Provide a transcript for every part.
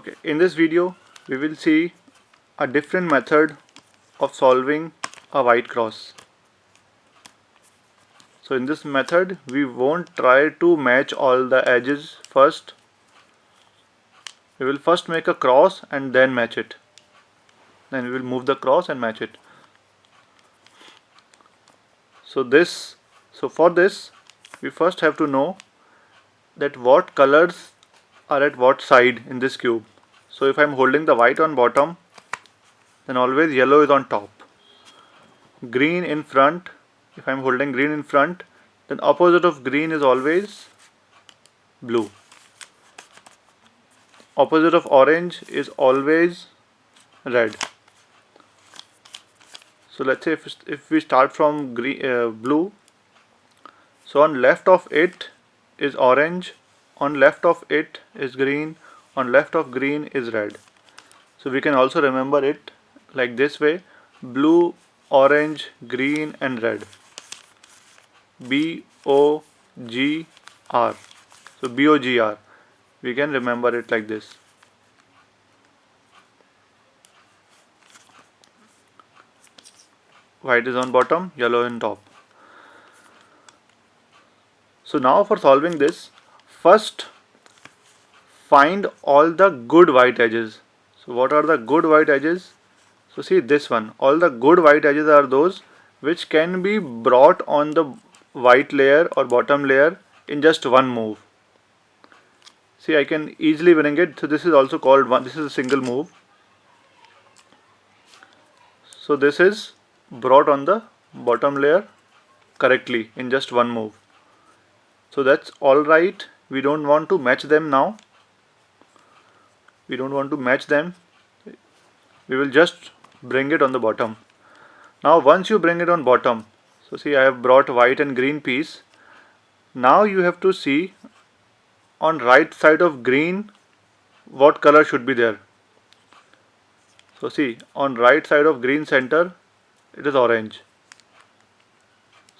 Okay, in this video we will see a different method of solving a white cross. So in this method we won't try to match all the edges first. We will first make a cross and then match it. Then we will move the cross and match it. So for this we first have to know that what colors are at what side in this cube. So if I am holding the white on bottom, then always yellow is on top. Green in front, if I am holding green in front, then opposite of green is always blue. Opposite of orange is always red. So let's say if we start from blue, so on left of it is orange, on left of it is green, on left of green is red. So we can also remember it like this way: blue, orange, green and red. B-O-G-R. So B-O-G-R. We can remember it like this. White is on bottom, yellow on top. So now for solving this, first find all the good white edges. So what are the good white edges? So see this one. All the good white edges are those which can be brought on the white layer or bottom layer in just one move. See, I can easily bring it. So this is also called one. This is a single move. So this is brought on the bottom layer correctly in just one move. So that's all right. We don't want to match them now. We don't want to match them. We will just bring it on the bottom. Now once you bring it on bottom, so see I have brought white and green piece. Now you have to see on right side of green what color should be there. So see on right side of green center it is orange.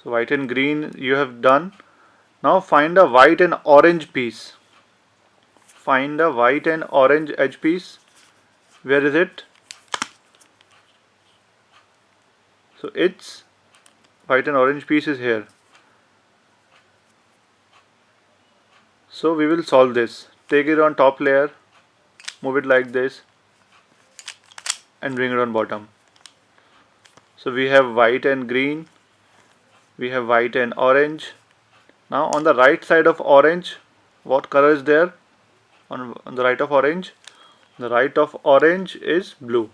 So white and green you have done. Now find a white and orange piece. Find a white and orange edge piece. Where is it? So its white and orange piece is here. So we will solve this. Take it on top layer, move it like this and bring it on bottom. So we have white and green, we have white and orange. Now on the right side of orange, what color is there? On the right of orange? The right of orange is blue.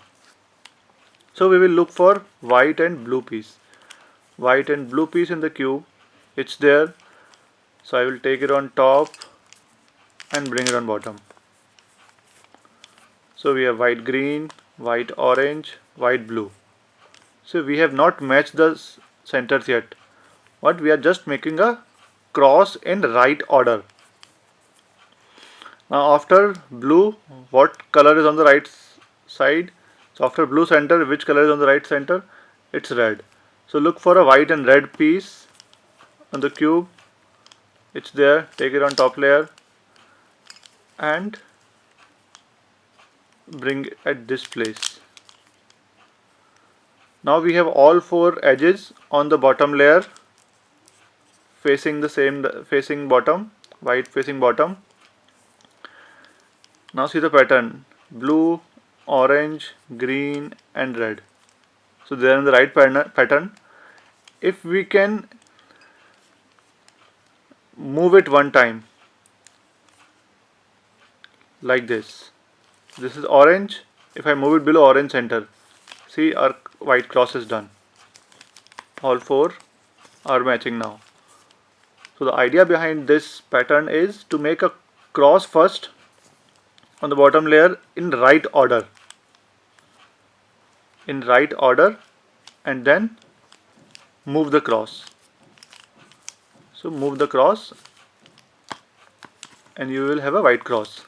So we will look for white and blue piece. White and blue piece in the cube, it's there. So I will take it on top and bring it on bottom. So we have white green, white orange, white blue. So we have not matched the centers yet. But we are just making a cross in right order. Now after blue, what color is on the right side? So after blue center, which color is on the right center? It's red. So look for a white and red piece on the cube. It's there. Take it on top layer and bring it at this place. Now we have all four edges on the bottom layer facing the same, facing bottom, white facing bottom. Now see the pattern: blue, orange, green and red. So they are in the right pattern. If we can move it one time like this, this is orange. If I move it below orange center, see our white cross is done. All four are matching now. So the idea behind this pattern is to make a cross first on the bottom layer in right order. In right order and then move the cross. So move the cross and you will have a white cross.